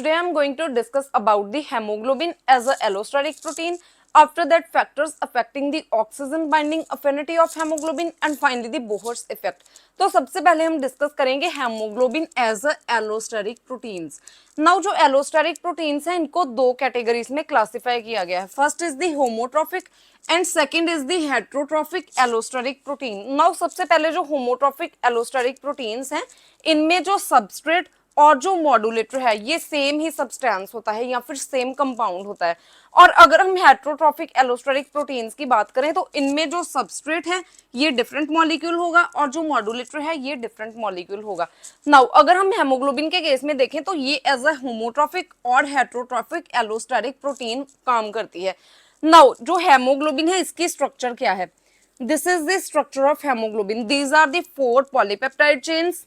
today I'm going to discuss about the hemoglobin as a allosteric protein. After that, factors affecting the oxygen binding affinity of hemoglobin and finally the Bohr's effect. तो सबसे पहले हम discuss करेंगे haemoglobin as a allosteric proteins. Now जो allosteric proteins हैं इनको दो categories में क्लासिफाई किया गया है. First is the homotropic and second is the heterotropic allosteric protein. Now सबसे पहले जो होमोट्रॉफिक एलोस्टेरिक प्रोटीन्स हैं इनमें जो सबस्ट्रेट और जो मॉड्यूलेटर है ये सेम ही सब्सटेंस होता है या फिर सेम कंपाउंड होता है. और अगर हम हेट्रोट्रॉफिक एलोस्टेरिक प्रोटीन्स की बात करें तो इनमें जो सबस्ट्रेट है ये डिफरेंट मॉलिक्यूल होगा और जो मॉड्यूलेटर है ये डिफरेंट मॉलिक्यूल होगा. नाउ अगर हम हेमोग्लोबिन के केस में देखें तो ये एज अ होमोट्रॉफिक और हेट्रोट्रॉफिक एलोस्टेरिक प्रोटीन काम करती है. नाउ जो हेमोग्लोबिन है इसकी स्ट्रक्चर क्या है? This is the structure of hemoglobin. These are the 4 polypeptide chains,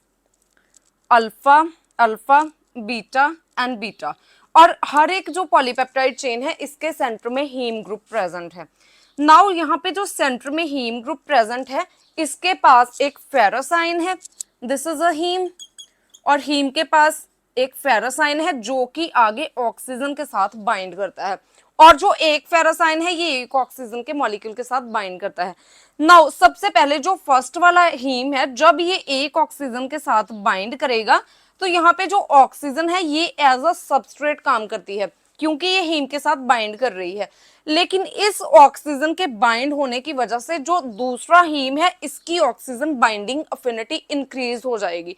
alpha, alpha, beta and beta. और हर एक जो पॉलीपेप्टाइड चेन है इसके सेंटर में हीम ग्रुप प्रेजेंट है. नाउ यहाँ पे जो सेंटर में हीम ग्रुप प्रेजेंट है इसके पास एक फेरोसाइन है, दिस इज अ हीम, और हीम के पास एक फेरोसाइन है जो कि आगे ऑक्सीजन के साथ बाइंड करता है. और जो एक फेरोसाइन है ये एक ऑक्सीजन के मॉलिक्यूल के साथ बाइंड करता है. नाउ सबसे पहले जो फर्स्ट वाला हीम है जब ये एक ऑक्सीजन के साथ बाइंड करेगा तो यहाँ पे जो ऑक्सीजन है ये एज अ सबस्ट्रेट काम करती है क्योंकि ये हीम के साथ बाइंड कर रही है. लेकिन इस ऑक्सीजन के बाइंड होने की वजह से जो दूसरा हीम है इसकी ऑक्सीजन बाइंडिंग अफिनिटी इंक्रीज हो जाएगी.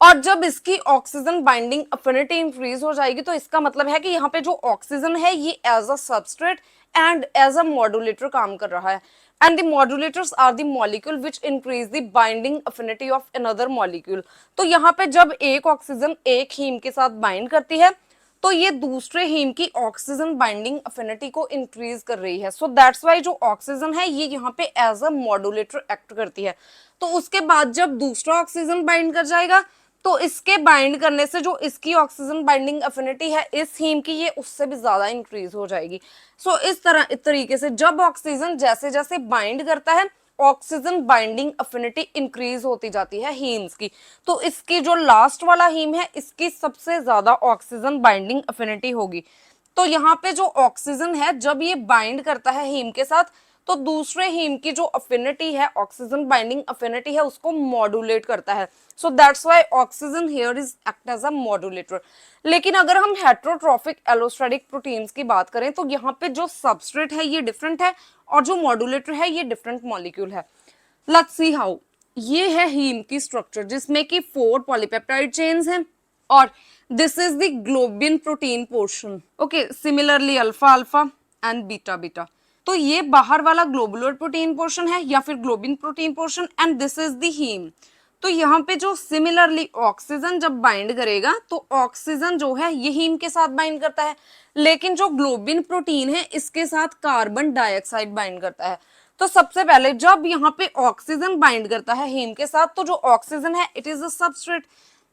और जब इसकी ऑक्सीजन बाइंडिंग अफिनिटी इंक्रीज हो जाएगी तो इसका मतलब है कि यहाँ पे जो ऑक्सीजन है ये as a substrate and as a modulator काम कर रहा है. And the modulators are the molecule which increase the binding affinity of another molecule. तो यहाँ पे जब एक ऑक्सीजन एक हीम के साथ बाइंड करती है तो ये दूसरे हीम की ऑक्सीजन बाइंडिंग अफिनिटी को इंक्रीज कर रही है. सो दैट्स वाई जो ऑक्सीजन है ये यहाँ पे एज अ मॉड्यूलेटर एक्ट करती है. तो उसके बाद जब दूसरा ऑक्सीजन बाइंड कर जाएगा तो इसके बाइंड करने से जो इसकी ऑक्सीजन बाइंडिंग अफिनिटी है इस हीम की ये उससे भी ज्यादा इंक्रीज हो जाएगी. सो इस तरीके से जब ऑक्सीजन जैसे जैसे बाइंड करता है ऑक्सीजन बाइंडिंग अफिनिटी इंक्रीज होती जाती है हीम्स की. तो इसकी जो लास्ट वाला हीम है इसकी सबसे ज्यादा ऑक्सीजन बाइंडिंग अफिनिटी होगी. तो यहाँ पे जो ऑक्सीजन है जब ये बाइंड करता है हीम के साथ तो दूसरे हीम की जो अफिनिटी है ऑक्सीजन बाइंडिंग अफिनिटी है उसको मॉड्यूलेट करता है. So that's why oxygen here is act as a modulator. लेकिन अगर हम हेट्रोट्रॉफिक एलोस्टेरिक प्रोटीन्स की बात करें तो यहाँ पे जो सबस्ट्रेट है ये डिफरेंट है और जो मॉड्यूलेटर है ये डिफरेंट मॉलिक्यूल है. Let's see how. ये है हीम की स्ट्रक्चर जिसमें कि 4 पॉलीपेप्टाइड चेन्स हैं और this is the globin protein portion. Okay, similarly alpha alpha and beta beta. तो ये बाहर वाला ग्लोबुलर प्रोटीन पोर्शन है या फिर globin protein portion and this is the heme. तो यहाँ पे जो सिमिलरली ऑक्सीजन जब बाइंड करेगा तो ऑक्सीजन जो है ये हीम के साथ बाइंड करता है, लेकिन जो ग्लोबिन प्रोटीन है इसके साथ कार्बन डाइऑक्साइड बाइंड करता है. तो सबसे पहले जब यहाँ पे ऑक्सीजन बाइंड करता है हीम के साथ तो जो ऑक्सीजन है इट इज अ सबस्ट्रेट.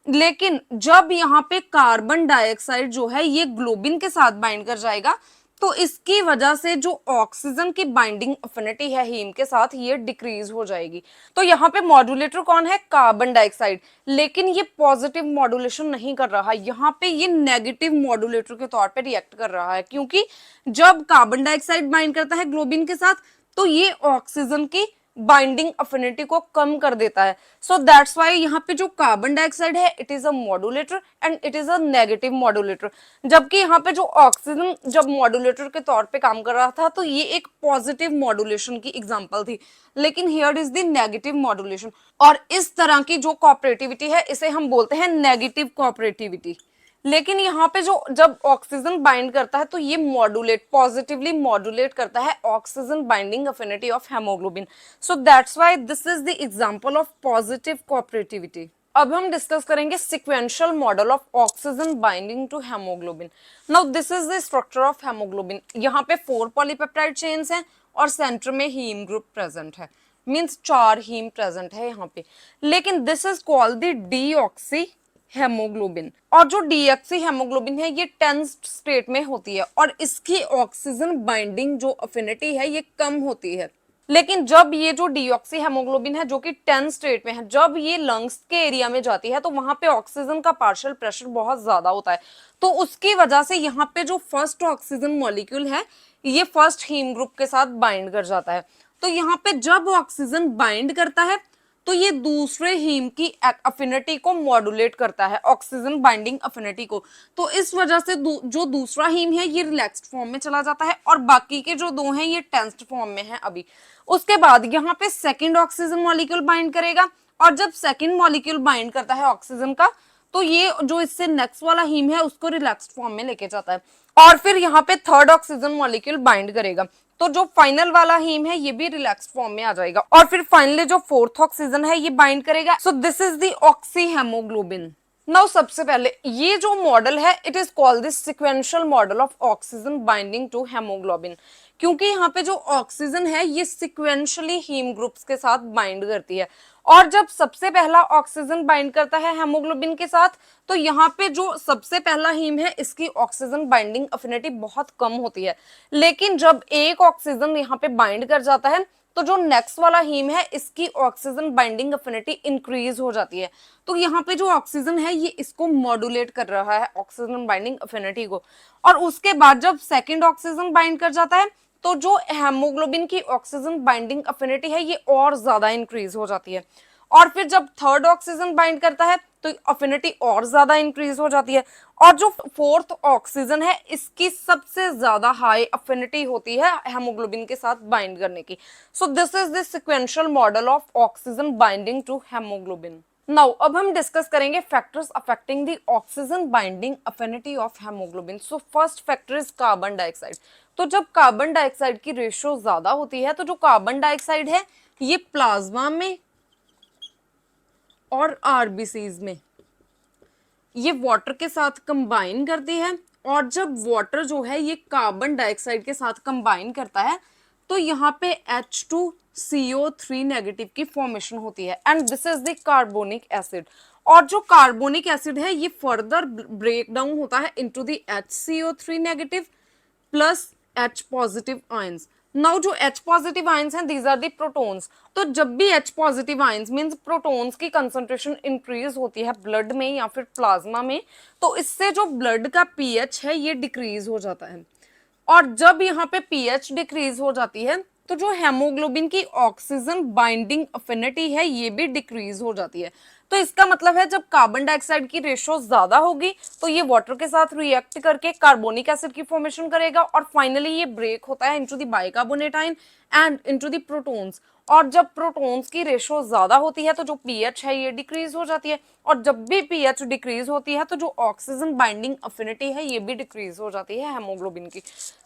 लेकिन जब यहाँ पे कार्बन डाइऑक्साइड जो है ये ग्लोबिन के साथ बाइंड कर जाएगा तो इसकी वजह से जो ऑक्सीजन की बाइंडिंग अफिनिटी है हीम के साथ ये डिक्रीज हो जाएगी. तो यहाँ पे मॉड्यूलेटर कौन है? Carbon dioxide. लेकिन ये पॉजिटिव मॉड्यूलेशन नहीं कर रहा, यहाँ पे ये नेगेटिव मॉड्यूलेटर के तौर पे रिएक्ट कर रहा है क्योंकि जब कार्बन डाइऑक्साइड बाइंड करता है ग्लोबिन के साथ तो ये ऑक्सीजन की बाइंडिंग अफिनिटी को कम कर देता है. सो दैट्स व्हाई यहाँ पे जो कार्बन डाइऑक्साइड है it is a modulator and it is a negative modulator. जबकि यहाँ पे जो ऑक्सीजन जब मॉड्यूलेटर के तौर पे काम कर रहा था तो ये एक पॉजिटिव मॉड्यूलेशन की एग्जांपल थी, लेकिन here is the negative modulation. और इस तरह की जो कोऑपरेटिविटी है इसे हम बोलते हैं नेगेटिव कोऑपरेटिविटी. लेकिन यहाँ पे जो जब ऑक्सीजन बाइंड करता है तो ये मॉड्यूलेट पॉजिटिवली मॉड्यूलेट करता है oxygen binding affinity of haemoglobin. So that's why this is the example of positive cooperativity. अब हम डिस्कस करेंगे sequential model of oxygen binding to haemoglobin. Now this is the structure of haemoglobin. यहाँ पे 4 polypeptide chains हैं और centre में haem group present है, means 4 haem present है यहाँ पे. लेकिन this is called the deoxy haemoglobin. और जो डीऑक्सी हेमोग्लोबिन है ये टेंस्ड स्टेट में होती है और इसकी ऑक्सीजन बाइंडिंग जो अफिनिटी है ये कम होती है. लेकिन जब ये जो डीऑक्सी हेमोग्लोबिन है जो कि 10 स्टेट में है, जब ये लंग्स के एरिया में जाती है तो वहां पे ऑक्सीजन का पार्शियल प्रेशर बहुत ज्यादा होता है, तो उसकी वजह से यहाँ पे जो फर्स्ट ऑक्सीजन मॉलिक्यूल है ये फर्स्ट हीम ग्रुप के साथ बाइंड कर जाता है। तो यहाँ पे जब ऑक्सीजन बाइंड करता है तो ये दूसरे हीम की अफिनिटी को मॉड्यूलेट करता है, ऑक्सीजन बाइंडिंग अफिनिटी को। तो इस वजह से जो दूसरा हीम है ये रिलैक्स्ड फॉर्म में चला जाता है और बाकी के जो दो हैं ये टेंस्ड फॉर्म में है अभी। उसके बाद यहाँ पे सेकंड ऑक्सीजन मॉलिक्यूल बाइंड करेगा और जब सेकंड मॉलिक्यूल बाइंड करता है ऑक्सीजन का तो ये जो इससे नेक्स्ट वाला हीम है उसको रिलैक्स्ड फॉर्म में लेके जाता है और फिर यहाँ पे थर्ड ऑक्सीजन मॉलिक्यूल बाइंड करेगा, तो जो फाइनल वाला हीम है ये भी रिलैक्स फॉर्म में आ जाएगा और फिर फाइनली जो फोर्थ ऑक्सीजन है ये बाइंड करेगा। So this is the oxy hemoglobin. Now सबसे पहले ये जो मॉडल है it is called this sequential model of oxygen binding to hemoglobin, क्योंकि यहाँ पे जो ऑक्सीजन है ये सिक्वेंशियली हीम ग्रुप्स के साथ बाइंड करती है और जब सबसे पहला ऑक्सीजन बाइंड करता है हेमोग्लोबिन के साथ तो यहाँ पे जो सबसे पहला हीम है इसकी ऑक्सीजन बाइंडिंग अफिनिटी बहुत कम होती है, लेकिन जब एक ऑक्सीजन यहाँ पे बाइंड कर जाता है तो जो नेक्स्ट वाला हीम है इसकी ऑक्सीजन बाइंडिंग अफिनिटी इंक्रीज हो जाती है। तो यहाँ पे जो ऑक्सीजन है ये इसको मॉड्यूलेट कर रहा है ऑक्सीजन बाइंडिंग अफिनिटी को, और उसके बाद जब सेकंड ऑक्सीजन बाइंड कर जाता है तो जो हेमोग्लोबिन की ऑक्सीजन बाइंडिंग अफिनिटी है ये और ज्यादा इंक्रीज हो जाती है और फिर जब थर्ड ऑक्सीजन बाइंड करता है तो अफिनिटी और ज्यादा इंक्रीज हो जाती है और जो फोर्थ ऑक्सीजन है इसकी सबसे ज्यादा हाई अफिनिटी होती है हेमोग्लोबिन के साथ बाइंड करने की। So this is the sequential model of oxygen binding to haemoglobin. Now अब हम डिस्कस करेंगे factors affecting the oxygen binding affinity of haemoglobin. So first factor is carbon dioxide. तो जब कार्बन डाइऑक्साइड की रेशियो ज्यादा होती है तो जो कार्बन डाइऑक्साइड है ये प्लाज्मा में और आरबीसीज में ये वाटर के साथ कंबाइन करती है और जब वाटर जो है ये कार्बन डाइऑक्साइड के साथ कंबाइन करता है तो यहाँ पे H2CO3 नेगेटिव की फॉर्मेशन होती है and this is the carbonic acid. और जो कार्बोनिक एसिड है ये फर्दर ब्रेक डाउन होता है into the HCO3 negative plus H positive ions. Now जो H पॉजिटिव आयंस हैं दीज आर दी प्रोटॉन्स। तो जब भी H positive ions means protons की कंसंट्रेशन इंक्रीज होती है ब्लड में या फिर प्लाज्मा में तो इससे जो ब्लड का पीएच है ये डिक्रीज हो जाता है और जब यहाँ पे पीएच डिक्रीज हो जाती है तो जो हेमोग्लोबिन की ऑक्सीजन बाइंडिंग अफिनिटी है ये भी डिक्रीज हो जाती है। तो इसका मतलब है जब कार्बन डाइऑक्साइड की रेशियो ज्यादा होगी तो ये वाटर के साथ रिएक्ट करके कार्बोनिक एसिड की फॉर्मेशन करेगा और फाइनली ये ब्रेक होता है into the bicarbonate ion and into the protons. और जब प्रोटॉन्स की रेशियो ज्यादा होती है तो जो पीएच है ये डिक्रीज हो जाती है और जब भी पीएच डिक्रीज होती है तो जो ऑक्सीजन बाइंडिंग अफिनिटी है ये भी डिक्रीज हो जाती है हेमोग्लोबिन की।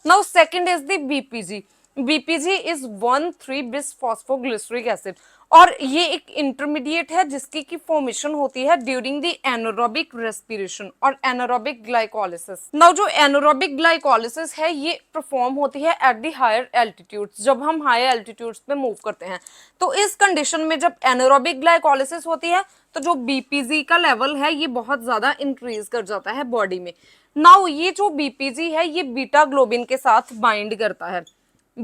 Now second is the BPG. BPG is one three bisphosphoglyceric acid और ये एक इंटरमीडिएट है जिसकी की फॉर्मेशन होती है ड्यूरिंग द एनारोबिक रेस्पिरेशन और एनारोबिक ग्लाइकोलिसिस। नाउ जो एनारोबिक ग्लाइकोलिसिस है ये परफॉर्म होती है एट द हायर एल्टीट्यूड्स, जब हम हायर एल्टीट्यूड्स पे मूव करते हैं। तो इस कंडीशन में जब एनारोबिक ग्लाइकोलिसिस होती है तो जो बीपीजी का लेवल है ये बहुत ज्यादा इंक्रीज कर जाता है बॉडी में। नाउ ये जो बीपीजी है ये बीटा ग्लोबिन के साथ बाइंड करता है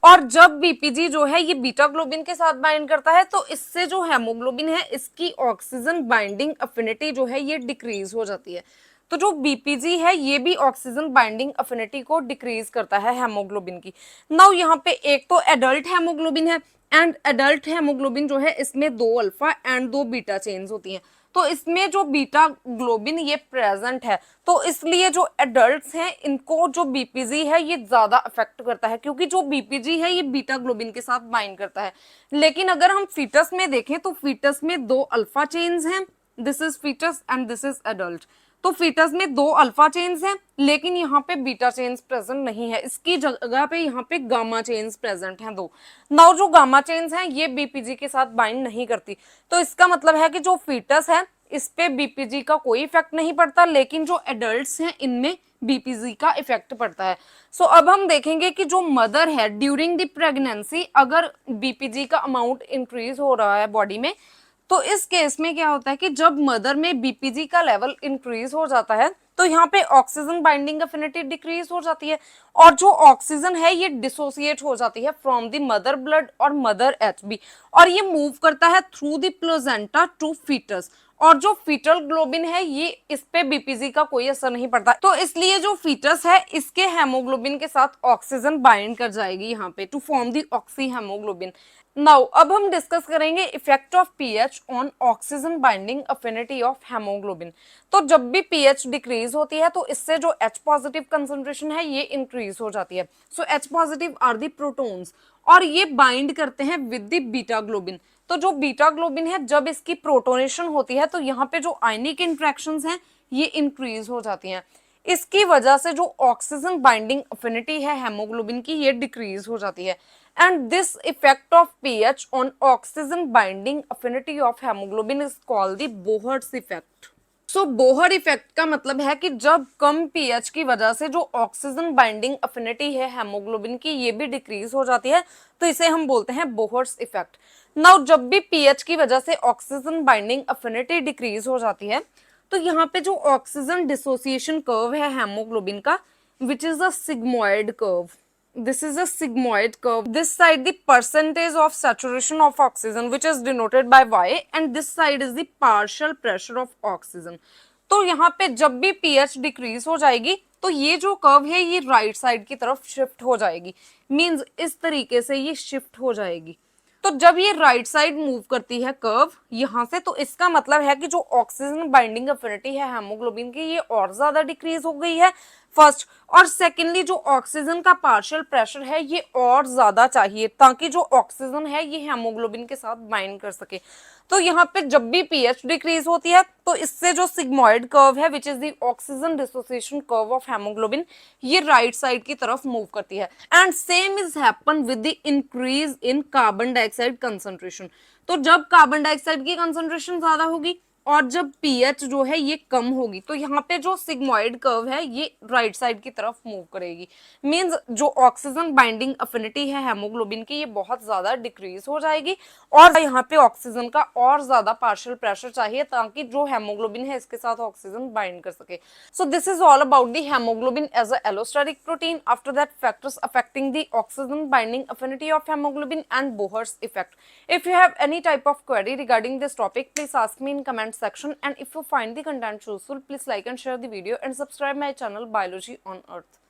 और जब बीपीजी जो है ये बीटा ग्लोबिन के साथ बाइंड करता है तो इससे जो हेमोग्लोबिन है इसकी ऑक्सीजन बाइंडिंग अफिनिटी जो है ये डिक्रीज हो जाती है। तो जो बीपीजी है ये भी ऑक्सीजन बाइंडिंग अफिनिटी को डिक्रीज करता है हेमोग्लोबिन की। नाउ यहाँ पे एक तो एडल्ट हेमोग्लोबिन है एंड एडल्ट हेमोग्लोबिन जो है इसमें 2 अल्फा एंड 2 बीटा चेन्स होती हैं। तो इसमें जो बीटा ग्लोबिन ये प्रेजेंट है तो इसलिए जो एडल्ट्स हैं इनको जो बीपीजी है ये ज्यादा अफेक्ट करता है क्योंकि जो बीपीजी है ये बीटा ग्लोबिन के साथ बाइंड करता है। लेकिन अगर हम फीटस में देखें तो फीटस में 2 अल्फा चेन्स हैं, this is fetus and this is adult. तो फीटस में 2 अल्फा चेन्स हैं लेकिन यहाँ पे बीटा चेन्स प्रेजेंट नहीं है, इसकी जगह पे यहाँ पे गामा चेन्स प्रेजेंट हैं 2। नाउ जो गामा चेन्स हैं ये बीपीजी के साथ बाइंड नहीं करती तो इसका मतलब है कि जो फीटस है इस पे बीपीजी का कोई इफेक्ट नहीं पड़ता लेकिन जो एडल्ट्स हैं इनमें बीपीजी का इफेक्ट पड़ता है। सो अब हम देखेंगे कि जो मदर है ड्यूरिंग द प्रेगनेंसी अगर बीपीजी का अमाउंट इंक्रीज हो रहा है बॉडी में तो इस केस में क्या होता है कि जब मदर में बीपीजी का लेवल इंक्रीज हो जाता है तो यहाँ पे ऑक्सीजन बाइंडिंग अफिनिटी डिक्रीज हो जाती है और जो ऑक्सीजन है ये डिसोसिएट हो जाती है फ्रॉम द मदर ब्लड और मदर एचबी और ये मूव करता है through the placenta to fetus और जो फीटल ग्लोबिन है ये इस पे बीपीजी का कोई असर नहीं पड़ता, तो इसलिए जो फीटस है इसके हेमोग्लोबिन के साथ ऑक्सीजन बाइंड कर जाएगी यहाँ पे to form the oxy hemoglobin. Now अब हम डिस्कस करेंगे effect of pH on oxygen binding affinity of hemoglobin. तो जब भी पीएच डिक्रीज होती है तो इससे जो H पॉजिटिव कंसंट्रेशन है ये इंक्रीज हो जाती है। So H positive are the protons और ये बाइंड करते हैं विद द बीटा ग्लोबिन। तो जो बीटा ग्लोबिन है जब इसकी प्रोटोनेशन होती है तो यहाँ पे जो आयनिक इंट्रैक्शंस हैं ये इंक्रीज हो जाती हैं। इसकी वजह से जो ऑक्सीजन बाइंडिंग अफिनिटी है हेमोग्लोबिन की ये डिक्रीज हो जाती है and this effect of pH on oxygen binding affinity of haemoglobin is called the Bohr's effect. So Bohr effect का मतलब है कि जब कम पीएच की वजह से जो ऑक्सीजन बाइंडिंग अफिनिटी है हेमोग्लोबिन की ये भी डिक्रीज हो जाती है तो इसे हम बोलते हैं बोहर्स इफेक्ट। नाउ जब भी पीएच की वजह से ऑक्सीजन बाइंडिंग अफिनिटी डिक्रीज हो जाती है तो यहाँ पे जो ऑक्सीजन डिसोसिएशन कर्व है हेमोग्लोबिन का which is a sigmoid curve, this is a sigmoid curve. This side the percentage of saturation of oxygen which is denoted by Y and this side is the partial pressure of oxygen. तो यहाँ पे जब भी pH decrease हो जाएगी तो ये जो कर्व है ये राइट साइड की तरफ शिफ्ट हो जाएगी, मींस इस तरीके से ये शिफ्ट हो जाएगी। तो जब ये राइट साइड मूव करती है कर्व यहाँ से तो इसका मतलब है कि जो ऑक्सीजन बाइंडिंग अफिनिटी है हेमोग्लोबिन की ये और ज्यादा डिक्रीज हो गई है फर्स्ट, और सेकेंडली जो ऑक्सीजन का पार्शियल प्रेशर है ये और ज्यादा चाहिए ताकि जो ऑक्सीजन है ये हेमोग्लोबिन के साथ बाइंड कर सके। तो यहाँ पे जब भी पीएच डिक्रीज होती है तो इससे जो सिग्मोइड कर्व है which is the oxygen dissociation curve of haemoglobin ये राइट साइड की तरफ मूव करती है and same is happen with the increase in carbon dioxide concentration. तो जब कार्बन डाइऑक्साइड की कंसंट्रेशन ज्यादा होगी और जब पीएच जो है ये कम होगी तो यहाँ पे जो सिग्मोइड कर्व है ये राइट साइड की तरफ मूव करेगी, मींस जो ऑक्सीजन बाइंडिंग अफिनिटी है हेमोग्लोबिन की ये बहुत ज्यादा डिक्रीज हो जाएगी और यहाँ पे ऑक्सीजन का और ज्यादा पार्शियल प्रेशर चाहिए ताकि जो हेमोग्लोबिन है इसके साथ ऑक्सीजन बाइंड कर सके। So this is all about the hemoglobin as a allosteric protein. After that factors affecting the oxygen binding affinity of hemoglobin and Bohr's effect. If you have any type of query regarding this topic, please ask me in comment section, and if you find the content useful, please like and share the video and subscribe my channel Biology on Earth.